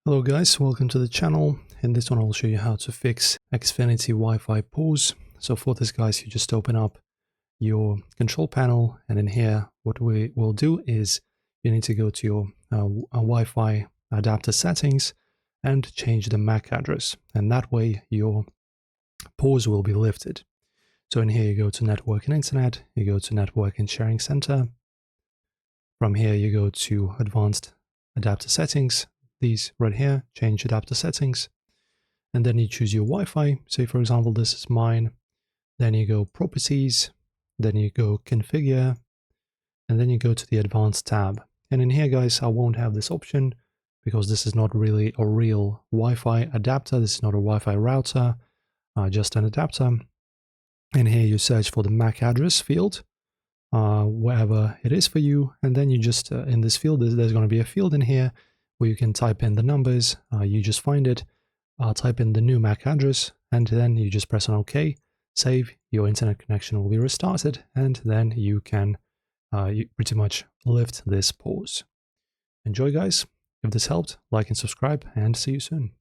Hello guys, welcome to the channel. In this one I'll show you how to fix Xfinity Wi-Fi pause. So for this guys, you just open up your control panel, and in here what we will do is you need to go to your Wi-Fi adapter settings and change the MAC address, and that way your pause will be lifted. So in here you go to Network and Internet, you go to Network and Sharing Center. From here you go to Advanced Adapter Settings. These right here, change adapter settings, and then you choose your Wi-Fi. Say for example this is mine. Then you go properties, then you go configure, and then you go to the advanced tab. And in here guys, I won't have this option because this is not really a real Wi-Fi adapter. This is not a Wi-Fi router, just an adapter. In here you search for the MAC address field, wherever it is for you, and then you just in this field there's going to be a field in here where you can type in the numbers. You just find it, type in the new MAC address, and then you just press on OK, save, your internet connection will be restarted, and then you can you pretty much lift this pause. Enjoy guys, if this helped, like and subscribe, and see you soon.